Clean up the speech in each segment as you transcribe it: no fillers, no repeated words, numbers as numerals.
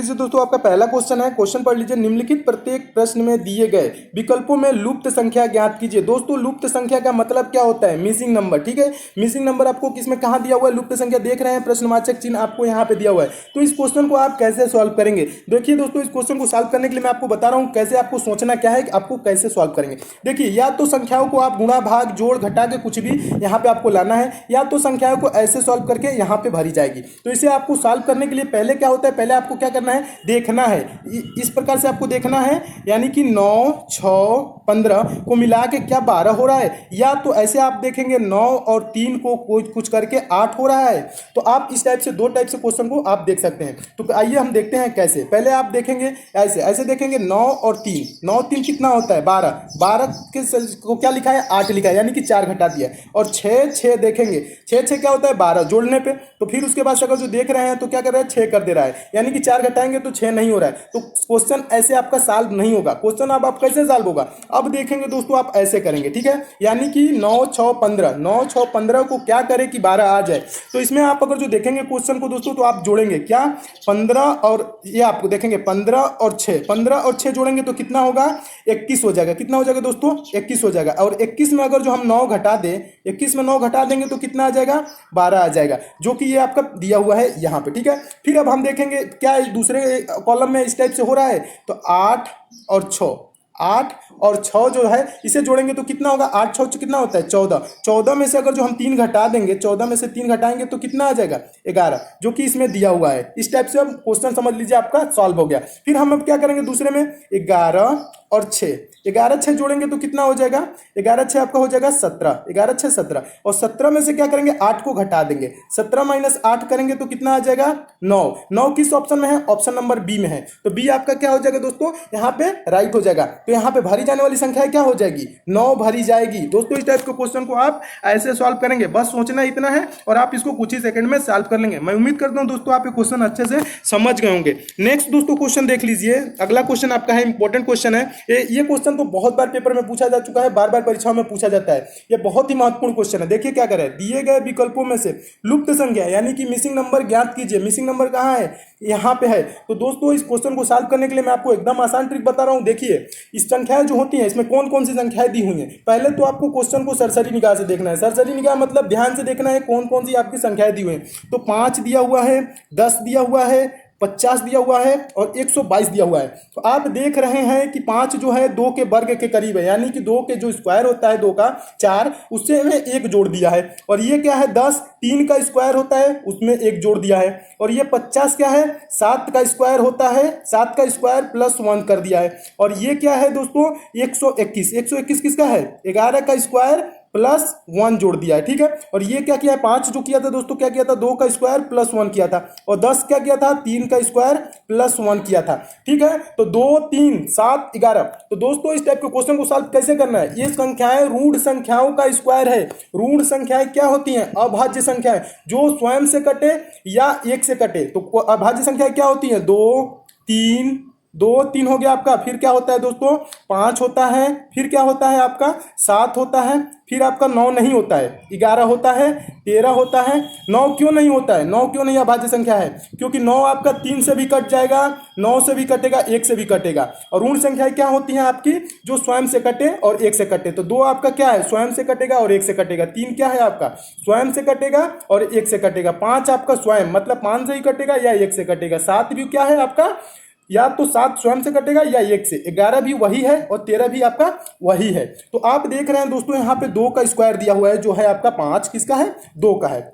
लीजिए दोस्तों, आपका पहला क्वेश्चन है। क्वेश्चन पढ़ लीजिए। निम्नलिखित प्रत्येक प्रश्न में दिए गए विकल्पों में लुप्त संख्या ज्ञात कीजिए। दोस्तों लुप्त संख्या का मतलब क्या होता है? Missing number. ठीक है, मिसिंग नंबर आपको किसमें कहाँ दिया हुआ है? लुप्त संख्या देख रहे हैं, प्रश्नवाचक चिन्ह आपको यहाँ पे दिया हुआ है। तो इस क्वेश्चन को आप कैसे सॉल्व करेंगे? देखिए दोस्तों, इस क्वेश्चन को सॉल्व करने के लिए मैं आपको बता रहा हूँ कैसे आपको सोचना क्या है कि आपको कैसे सॉल्व करेंगे। देखिए, या तो संख्याओं को आप गुणा भाग जोड़ घटा के कुछ भी यहाँ पे आपको लाना है, या तो संख्याओं को ऐसे सॉल्व करके यहाँ पे भरी जाएगी। तो इसे आपको सॉल्व करने के लिए पहले क्या होता है, पहले आपको क्या करना है, देखना है। इस प्रकार से आपको देखना है, यानी कि 9, 6, 15 को मिला के क्या 12 हो रहा है, या तो ऐसे आप देखेंगे 9 और 3 को कुछ करके 8 हो रहा है। तो आप इस टाइप से, दो टाइप से क्वेश्चन को आप देख सकते हैं। तो आइए हम देखते हैं कैसे। पहले आप देखेंगे ऐसे ऐसे देखेंगे 9 और 3, 9 3 कितना होता है 12, 12 के को क्या लिखा है 8 लिखा है, यानी कि 4 घटा दिया। और 6 6 देखेंगे, 6 6 क्या होता है 12 जोड़ने पे। तो फिर उसके बाद अगर जो देख रहे हैं तो क्या कर रहा है 6 कर दे रहा है, यानी कि 4 घटाएंगे तो 6 नहीं हो रहा है। तो क्वेश्चन ऐसे आपका सॉल्व नहीं होगा। क्वेश्चन अब आप कैसे सॉल्व होगा, अब देखेंगे दोस्तों, आप ऐसे करेंगे। ठीक है, यानी कि 9 6 15, 9 6 15 को क्या करें कि 12 आ जाए। तो इसमें आप अगर जो देखेंगे क्वेश्चन को दोस्तों, तो आप जोड़ेंगे क्या 15 और ये आपको देखेंगे 15 और 6, 15 और 6 जोड़ेंगे तो कितना होगा 21 हो जाएगा। कितना हो जाएगा दोस्तों 21 हो जाएगा। और 21 में अगर जो हम 9 घटा दें, 21 में 9 घटा देंगे तो कितना आ जाएगा 12 आ जाएगा, जो कि ये आपका दिया हुआ है यहाँ पे। ठीक है, फिर अब हम देखेंगे क्या दूसरे कॉलम में इस टाइप से हो रहा है। तो 8 और 6, 8 और 6 जो है इसे जोड़ेंगे तो कितना होगा 8 6 कितना होता है 14, 14 में से अगर जो हम 3 घटा देंगे, 14 में से 3 घटाएंगे तो कितना आ जाएगा 11, जो कि इसमें दिया हुआ है। इस टाइप से अब क्वेश्चन समझ लीजिए आपका सॉल्व हो गया। फिर हम अब क्या करेंगे दूसरे में 11 और 6, 11 6 जोड़ेंगे तो कितना हो जाएगा 11 6 आपका हो जाएगा 17, 11 6 17। और 17 में से क्या करेंगे 8 को घटा देंगे, 17 माइनस 8 करेंगे तो कितना आ जाएगा 9। 9 किस ऑप्शन में है? ऑप्शन नंबर बी में है। तो बी आपका क्या हो जाएगा दोस्तों, यहाँ पे राइट हो जाएगा। तो यहाँ पे भरी जाने वाली संख्या क्या हो जाएगी 9 भरी जाएगी। दोस्तों इस टाइप के क्वेश्चन को आप ऐसे सॉल्व करेंगे, बस सोचना इतना है और आप इसको कुछ ही सेकंड में सॉल्व कर लेंगे। मैं उम्मीद करता हूं दोस्तों आप ये क्वेश्चन अच्छे से समझ गए होंगे। नेक्स्ट दोस्तों क्वेश्चन देख लीजिए। अगला क्वेश्चन आपका है, इंपॉर्टेंट क्वेश्चन है ये क्वेश्चन तो बहुत बार पेपर में पूछा जा चुका है, बार बार परीक्षाओं में पूछा जाता है। ये बहुत ही महत्वपूर्ण क्वेश्चन है। देखिए क्या करें, दिए गए विकल्पों में से लुप्त संख्या यानी कि मिसिंग नंबर ज्ञात कीजिए। मिसिंग नंबर कहाँ है? यहाँ पे है। तो दोस्तों इस क्वेश्चन को सॉल्व करने के लिए मैं आपको एकदम आसान ट्रिक बता रहा हूँ। देखिए इस संख्याएं जो होती हैं इसमें कौन कौन सी संख्याएं दी हुई हैं। पहले तो आपको क्वेश्चन को सरसरी निगाह से देखना है। सरसरी निगाह मतलब ध्यान से देखना है कौन कौन सी आपकी संख्याएं दी हुई हैं। तो 5 दिया हुआ है, 10 दिया हुआ है, 50 दिया हुआ है और 122 दिया हुआ है। तो आप देख रहे हैं कि 5 जो है 2 के वर्ग के करीब है, यानी कि 2 के जो स्क्वायर होता है 2 का 4, उससे हमें 1 जोड़ दिया है। और ये क्या है 10, 3 का स्क्वायर होता है उसमें 1 जोड़ दिया है। और ये 50 क्या है 7 का स्क्वायर होता है, 7 का स्क्वायर प्लस 1 कर दिया है। और ये क्या है दोस्तों 121, 121 किसका है 11 का स्क्वायर प्लस 1 जोड़ दिया है। ठीक है, और ये क्या किया है 5 जो किया था दोस्तों क्या किया था 2 का स्क्वायर प्लस 1 किया था। और 10 क्या किया था 3 का स्क्वायर प्लस 1 किया था। ठीक है, तो 2 3 7 11। तो दोस्तों इस टाइप के क्वेश्चन को सॉल्व कैसे करना है, ये संख्याएं ऋण संख्याओं का स्क्वायर है। ऋण संख्याएं क्या होती हैं? अभाज्य संख्याएं जो स्वयं से कटे या 1 से कटे। तो अभाज्य संख्याएं क्या होती हैं 2 3, 2 3 हो गया आपका। फिर क्या होता है दोस्तों 5 होता है, फिर क्या होता है आपका 7 होता है, फिर आपका 9 नहीं होता है, 11 होता है, 13 होता है। 9 क्यों नहीं होता है? 9 क्यों नहीं अभाज्य संख्या है? क्योंकि 9 आपका 3 से भी कट जाएगा, 9 से भी कटेगा, 1 से भी कटेगा। और ऋण संख्याएं क्या होती हैं आपकी जो स्वयं से कटे और 1 से कटे। तो 2 आपका क्या है स्वयं से कटेगा और 1 से कटेगा। 3 क्या है आपका स्वयं से कटेगा और 1 से कटेगा। 5 आपका स्वयं मतलब 5 से ही कटेगा या 1 से कटेगा। 7 भी क्या है आपका या तो 7 स्वयं से कटेगा या 1 से। 11 भी वही है और 13 भी आपका वही है। तो आप देख रहे हैं दोस्तों यहाँ पे 2 का स्क्वायर दिया हुआ है जो है आपका 5 किसका है 2 का है।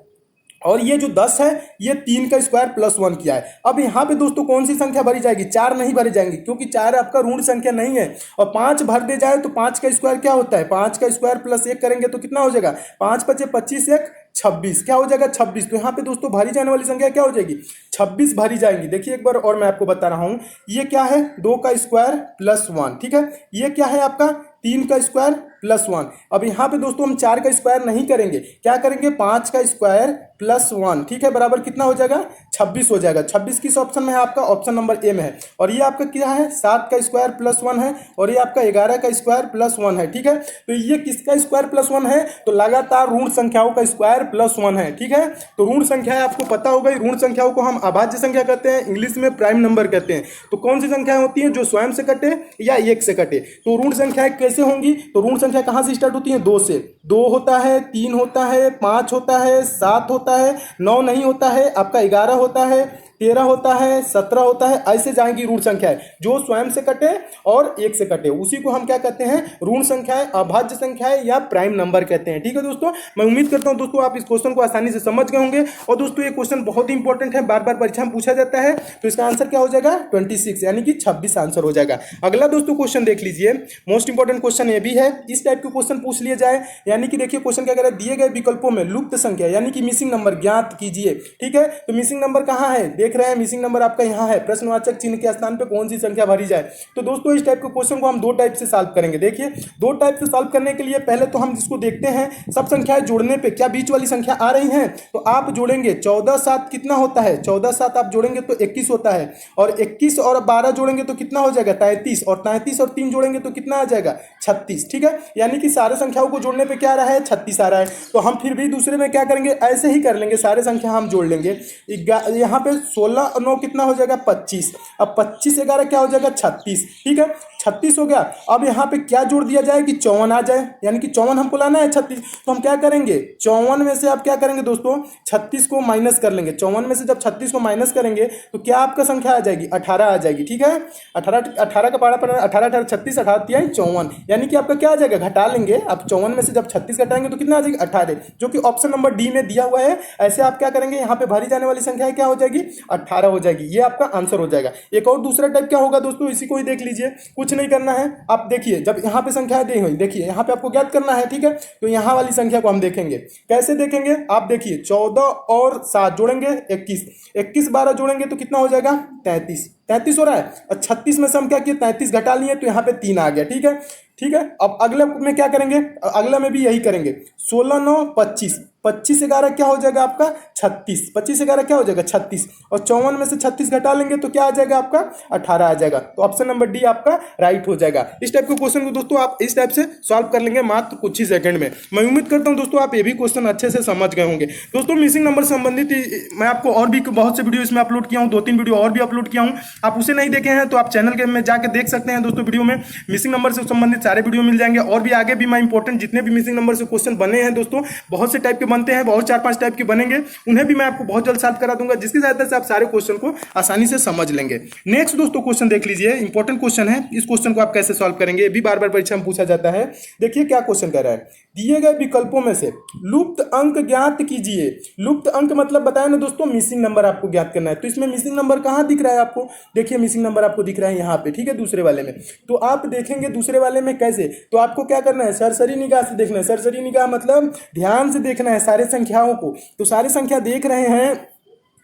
और ये जो 10 है ये 3 का स्क्वायर प्लस 1 किया है। अब यहाँ पे दोस्तों कौन सी संख्या भरी जाएगी? 4 नहीं भरी जाएंगी क्योंकि 4 आपका ऋण संख्या नहीं है। और 5 भर दे जाए तो 5 का स्क्वायर क्या होता है 5 का स्क्वायर प्लस 1 करेंगे तो कितना हो जाएगा 5 5 25 1 26 क्या हो जाएगा 26। तो यहाँ पे दोस्तों भरी जाने वाली संख्या क्या हो जाएगी 26 भरी जाएंगी। देखिए एक बार और मैं आपको बता रहा हूँ, ये क्या है 2 का स्क्वायर प्लस 1। ठीक है, ये क्या है आपका 3 का स्क्वायर +1। अब यहाँ पे दोस्तों हम 4 का स्क्वायर नहीं करेंगे, क्या करेंगे 5 का स्क्वायर +1, ठीक है, बराबर कितना हो जाएगा 26 हो जाएगा। 26 किस ऑप्शन में है आपका, ऑप्शन नंबर ए में है। और ये आपका क्या है 7 का स्क्वायर +1 है और ये आपका 11 का स्क्वायर +1 है, ठीक है। तो ये किसका स्क्वायर +1 है, तो लगातार ऋण संख्याओं का स्क्वायर +1 है, ठीक है। तो ऋण संख्या आपको पता होगा, ऋण संख्याओं को हम अभाज्य संख्या कहते हैं, इंग्लिश में प्राइम नंबर कहते हैं। तो कौन सी संख्याएं होती हैं, जो स्वयं से कटे या 1 से कटे। तो ऋण संख्याएं कैसे होंगी, तो ऋण संख्या कहां से स्टार्ट होती है, 2 से। 2 होता है, 3 होता है, 5 होता है, 7 होता है, 9 नहीं होता है, आपका 11 होता है, 13 होता है, 17 होता है, ऐसे जाएंगी ऋण संख्याएं जो स्वयं से कटे और 1 से कटे, उसी को हम क्या कहते हैं, ऋण संख्याएं, अभाज्य संख्याएं या प्राइम नंबर कहते हैं, ठीक है दोस्तों। मैं उम्मीद करता हूं दोस्तों आप इस क्वेश्चन को आसानी से समझ गए होंगे। और दोस्तों ये क्वेश्चन बहुत ही इंपॉर्टेंट है, बार बार परीक्षा में पूछा जाता है। तो इसका आंसर क्या हो जाएगा 26, यानी कि 26 आंसर हो जाएगा। अगला दोस्तों क्वेश्चन देख लीजिए, मोस्ट इंपॉर्टेंट क्वेश्चन ये भी है, इस टाइप के क्वेश्चन पूछ लिए जाए। यानी कि देखिए क्वेश्चन क्या कह रहा है, दिए गए विकल्पों में लुप्त संख्या यानी कि मिसिंग नंबर ज्ञात कीजिए, ठीक है। तो मिसिंग नंबर कहां है, देख रहे हैं मिसिंग नंबर आपका यहाँ है, प्रश्नवाचक चिन्ह के स्थान पे कौन सी संख्या भरी जाए। तो दोस्तों इस टाइप के क्वेश्चन को हम 2 टाइप से सॉल्व करेंगे। देखिए 2 टाइप से सॉल्व करने के लिए पहले तो हम जिसको देखते हैं, सब संख्याएं जोड़ने पे क्या बीच वाली संख्या आ रही हैं, तो आप जोड़ेंगे 14 7 कितना होता है, 14 7 आप जोड़ेंगे तो 21 होता है, और 21 और 12 जोड़ेंगे तो कितना हो जाएगा 33, और 33 और 3 जोड़ेंगे तो कितना आ जाएगा 36, ठीक है। यानी कि सारे संख्याओं को जोड़ने पे क्या आ रहा है 36 आ रहा है। तो हम फिर भी दूसरे में क्या करेंगे, ऐसे ही कर लेंगे, सारे संख्या हम जोड़ लेंगे। यहाँ पे 16 और 9 कितना हो जाएगा 25, अब 25 11 क्या हो जाएगा 36, ठीक है, 36 हो गया। अब यहाँ पे क्या जोड़ दिया जाए कि 54 आ जाए, यानी कि 54 हमको लाना है 36। तो हम क्या करेंगे 54 में से आप क्या करेंगे दोस्तों 36 को माइनस कर लेंगे। 54 में से जब 36 को माइनस करेंगे तो क्या आपका संख्या आ जाएगी 18 आ जाएगी, ठीक है। 18 का पारा पड़ा 18 18 36 18 54, यानी कि आपका क्या आ जाएगा, घटा लेंगे। आप 54 में से जब 36 घटाएंगे तो कितना आ जाएगी 18, जो कि ऑप्शन नंबर डी में दिया हुआ है। ऐसे आप क्या करेंगे, यहाँ पे भरी जाने वाली संख्या क्या हो जाएगी 18 हो जाएगी, ये आपका आंसर हो जाएगा। एक और दूसरा टाइप क्या होगा दोस्तों, इसी को ही देख लीजिए, कुछ नहीं करना है। आप देखिए जब यहाँ पे संख्या दी हुई, देखिए यहाँ पे आपको ज्ञात करना है, ठीक है। तो यहाँ वाली संख्या को हम देखेंगे, कैसे देखेंगे, आप देखिए 14 और 7 जोड़ेंगे 21, 21 12 जोड़ेंगे तो कितना हो जाएगा 33 हो रहा है। और 36 में से हम क्या किए 33 घटा लिए तो यहाँ पे 3 आ गया, ठीक है, ठीक है। अब अगले में क्या करेंगे, अगला में भी यही करेंगे, 16 9 25, 25 11 क्या हो जाएगा आपका 36, 25 11 क्या हो जाएगा 36, और 54 में से 36 घटा लेंगे तो क्या आ जाएगा आपका 18 आ जाएगा। तो ऑप्शन नंबर डी आपका राइट हो जाएगा। इस टाइप के क्वेश्चन को दोस्तों आप इस टाइप से सॉल्व कर लेंगे मात्र कुछ ही सेकंड में। मैं उम्मीद करता हूं दोस्तों आप ये भी क्वेश्चन अच्छे से समझ गए होंगे। दोस्तों मिसिंग नंबर से संबंधित मैं आपको और भी बहुत से वीडियो इसमें अपलोड किया हूँ, 2-3 वीडियो और भी अपलोड किया हूँ। आप उसे नहीं देखे हैं तो आप चैनल के में जाकर देख सकते हैं दोस्तों। वीडियो में मिसिंग नंबर से संबंधित सारे वीडियो मिल जाएंगे, और भी आगे भी मैं इंपॉर्टेंट जितने भी मिसिंग नंबर से क्वेश्चन बने हैं दोस्तों, बहुत से टाइप के बनते हैं, बहुत 4-5 टाइप के बनेंगे, उन्हें भी मैं आपको बहुत जल्द सॉल्व करा दूंगा, जिसकी सहायता से आप सारे क्वेश्चन को आसानी से समझ लेंगे। नेक्स्ट दोस्तों क्वेश्चन देख लीजिए, इंपॉर्टेंट क्वेश्चन है, इस क्वेश्चन को आप कैसे सॉल्व करेंगे, ये भी बार बार परीक्षा में पूछा जाता है। देखिए क्या क्वेश्चन कह रहा है, दिए गए विकल्पों में से लुप्त अंक ज्ञात कीजिए। लुप्त अंक मतलब बताया ना दोस्तों, मिसिंग नंबर आपको ज्ञात करना है। तो इसमें मिसिंग नंबर कहां दिख रहा है आपको, देखिए मिसिंग नंबर आपको दिख रहा है यहाँ पे, ठीक है, दूसरे वाले में। तो आप देखेंगे दूसरे वाले में कैसे, तो आपको क्या करना है, सरसरी निगाह से देखना है। सरसरी निगाह मतलब ध्यान से देखना है सारे संख्याओं को। तो सारे संख्या देख रहे हैं,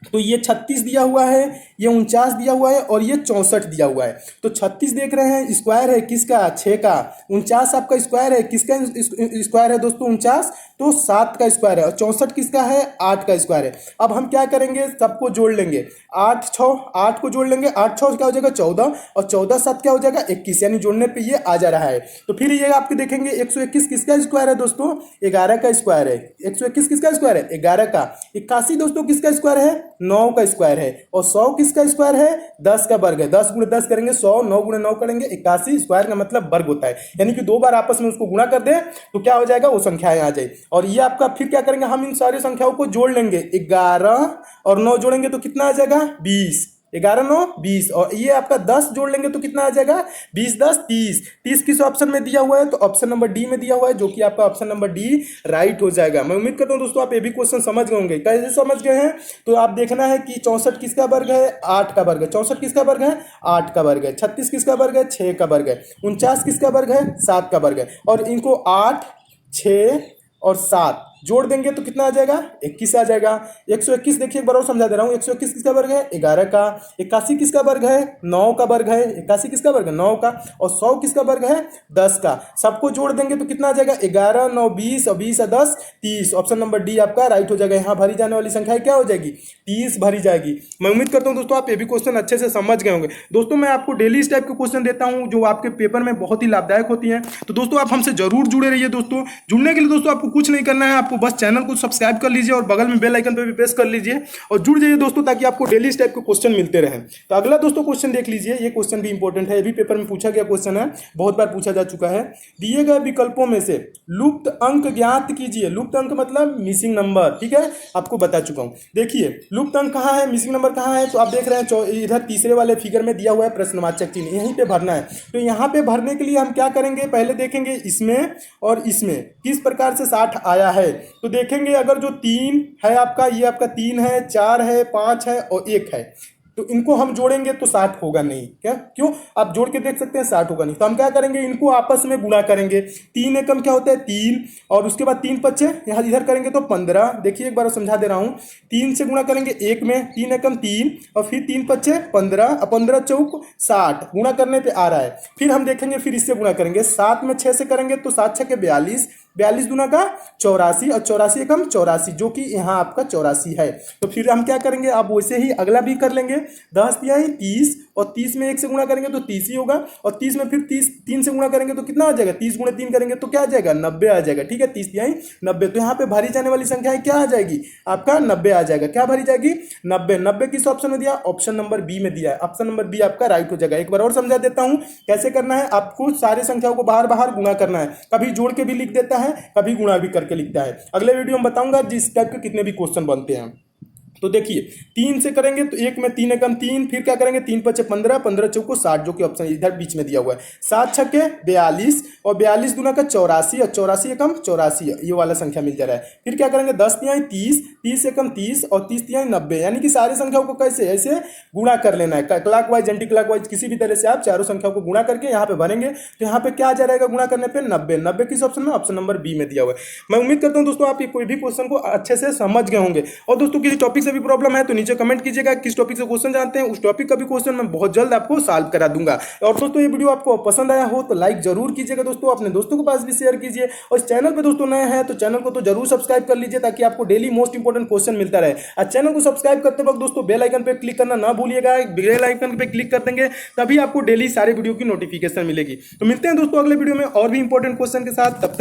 तो ये 36 दिया हुआ है, ये 49 दिया हुआ है, और ये 64 दिया हुआ है। तो 36 देख रहे हैं, स्क्वायर है किसका 6 का, 49 आपका स्क्वायर है किसका स्क्वायर है दोस्तों 49, तो 7 का स्क्वायर है, और 64 किसका है 8 का स्क्वायर है। अब हम क्या करेंगे, सबको जोड़ लेंगे, 8 6 8 को जोड़ लेंगे, 8 6 क्या हो जाएगा 14, और 14 7 क्या हो जाएगा 21, यानी जोड़ने पे ये आ जा रहा है। तो फिर ये आपके देखेंगे 121 किसका स्क्वायर है दोस्तों 11 का स्क्वायर है, 121 किसका स्क्वायर है 11 का, 81 दोस्तों किसका स्क्वायर है 9 का स्क्वायर है, और 100 किसका स्क्वायर है 10 का वर्ग है। 10 गुणे 10 करेंगे 100, 9 गुणे 9 करेंगे 81, स्क्वायर का मतलब वर्ग होता है, यानी कि 2 बार आपस में उसको गुणा कर दे तो क्या हो जाएगा वो संख्याएं आ जाए। और ये आपका फिर क्या करेंगे, हम इन सारी संख्याओं को जोड़ लेंगे, 11 और 9 जोड़ेंगे तो कितना आ जाएगा 20, 11 9 20, और ये आपका 10 जोड़ लेंगे तो कितना आ जाएगा 20 10 30। 30 किस ऑप्शन में दिया हुआ है, तो ऑप्शन नंबर डी में दिया हुआ है, जो कि आपका ऑप्शन नंबर डी राइट हो जाएगा। मैं उम्मीद करता हूं दोस्तों आप ये भी क्वेश्चन समझ गए होंगे। कैसे समझ गए हैं, तो आप देखना है कि 64 किसका वर्ग है 8 का वर्ग है, 64 किसका वर्ग है 8 का वर्ग है, 36 किसका वर्ग है 6 का वर्ग है, 49 किसका वर्ग है 7 का वर्ग है, और इनको 8 6 और 7 जोड़ देंगे तो कितना आ जाएगा 21 आ जाएगा। 121 देखिए एक बार और समझा दे रहा हूँ। 121 किसका वर्ग है 11 का। 81 किसका वर्ग है 9 का वर्ग है। 81 किसका वर्ग है 9 का। और 100 किसका वर्ग है 10 का। सबको जोड़ देंगे तो कितना आ जाएगा 11 9 20 और 20 और 10 30। ऑप्शन नंबर डी आपका राइट हो जाएगा। यहाँ भरी जाने वाली संख्या क्या हो जाएगी 30 भरी जाएगी। मैं उम्मीद करता हूँ दोस्तों आप ये भी क्वेश्चन अच्छे से समझ गए होंगे। दोस्तों मैं आपको डेली इस टाइप के क्वेश्चन देता हूँ जो आपके पेपर में बहुत ही लाभदायक होती हैं। तो दोस्तों आप हमसे जरूर जुड़े रहिए। दोस्तों जुड़ने के लिए दोस्तों आपको कुछ नहीं करना है, आपको बस चैनल को सब्सक्राइब कर लीजिए और बगल में बेल आइकन पे भी प्रेस कर लीजिए और जुड़ जाइए दोस्तों, ताकि आपको डेली इस टाइप के क्वेश्चन मिलते रहें। तो अगला दोस्तों क्वेश्चन देख लीजिए। ये क्वेश्चन भी इंपॉर्टेंट है, ये भी पेपर में पूछा गया क्वेश्चन है, बहुत बार पूछा जा चुका है। दिए गए विकल्पों में से लुप्त अंक ज्ञात कीजिए। लुप्त अंक मतलब मिसिंग नंबर, ठीक है, आपको बता चुका हूं। देखिए लुप्त अंक कहाँ है, मिसिंग नंबर कहाँ है, तो आप देख रहे हैं इधर तीसरे वाले फिगर में दिया हुआ है प्रश्नवाचक चिन्ह, यहीं पे भरना है। तो यहाँ पे भरने के लिए हम क्या करेंगे, पहले देखेंगे इसमें और इसमें किस प्रकार से 60 आया है। तो देखेंगे अगर जो 3 है आपका, ये आपका 3 है, 4 है, 5 है और 1 है, तो इनको हम जोड़ेंगे तो 60 होगा नहीं। क्या क्यों, आप जोड़ के देख सकते हैं 60 होगा नहीं। तो हम क्या करेंगे, इनको आपस में गुणा करेंगे। 3 एकम क्या होता है 3, और उसके बाद 3 पच्चे यहाँ इधर करेंगे तो 15। देखिए एक बार समझा दे रहा हूँ, 3 से गुणा करेंगे 1 में, 3 एकम 3 और फिर 3 पच्चे 15 और 15 चौक 60, गुणा करने पे आ रहा है। फिर हम देखेंगे, फिर इससे गुणा करेंगे, 7 में 6 से करेंगे तो 7 छके 42, 42 दूना का 84 और 84 एकम 84, जो कि यहाँ आपका 84 है। तो फिर हम क्या करेंगे, आप वैसे ही अगला भी कर लेंगे। 10 तिहाई 30 और 30 में 1 से गुणा करेंगे तो 30 ही होगा, और 30 में फिर 3 से गुणा करेंगे तो कितना आ जाएगा, 30 गुणे 3 करेंगे तो क्या आ जाएगा 90 आ जाएगा। ठीक है, 30 तिहाई 90। तो यहाँ पे भरी जाने वाली संख्या क्या आ जाएगी आपका 90 आ जाएगा। क्या भरी जाएगी 90। 90 किस ऑप्शन में दिया, ऑप्शन नंबर बी में दिया है। ऑप्शन नंबर बी आपका राइट हो जाएगा। एक बार और समझा देता हूँ कैसे करना है। आपको सारी संख्याओं को बाहर बाहर गुणा करना है, कभी जोड़ के भी लिख देता है, कभी गुणा भी करके लिखता है। अगले वीडियो में बताऊंगा जिस टाइप के कितने भी क्वेश्चन बनते हैं। तो देखिए 3 से करेंगे तो 1 में 3 एकम 3, फिर क्या करेंगे 3 पच्चे 15, 15 चौको 60, जो कि ऑप्शन इधर बीच में दिया हुआ है। 7 छक्के 42 और 42 दूना का 84 और 84 एकम 84, ये वाला संख्या मिल जा रहा है। फिर क्या करेंगे 10 तिहाई 30, 30 एकम 30 और 30 तिहाई 90, यानी कि सारी संख्याओं को कैसे ऐसे गुणा कर लेना है, clock wise anti clock wise किसी भी तरह से आप चारों संख्याओं को गुणा करके यहाँ पे भरेंगे। तो यहाँ पे क्या आ जाएगा गुणा करने पे 90। 90 किस ऑप्शन में, ऑप्शन नंबर बी में दिया हुआ है। मैं उम्मीद करता हूँ दोस्तों आप ये कोई भी क्वेश्चन को अच्छे से समझ गए होंगे। और दोस्तों किसी टॉपिक से भी प्रॉब्लम है तो नीचे कमेंट कीजिएगा, किस टॉपिक से क्वेश्चन जानते हैं, उस टॉपिक का भी क्वेश्चन मैं बहुत जल्द आपको सॉल्व करा दूंगा। और दोस्तों ये वीडियो आपको पसंद आया हो तो लाइक जरूर कीजिएगा दोस्तों, अपने दोस्तों के पास भी शेयर कीजिए। और इस चैनल पे दोस्तों नए हैं तो चैनल को तो जरूर सब्सक्राइब कर लीजिए, ताकि आपको डेली मोस्ट इंपोर्टेंट क्वेश्चन मिलता रहे। और चैनल को सब्सक्राइब करते वक्त दोस्तों बेल आइकन पे क्लिक करना ना भूलिएगा। बेल आइकन पे क्लिक कर देंगे तभी आपको डेली सारे वीडियो की नोटिफिकेशन मिलेगी। तो मिलते हैं दोस्तों अगले वीडियो में और भी इंपॉर्टेंट क्वेश्चन के साथ। तब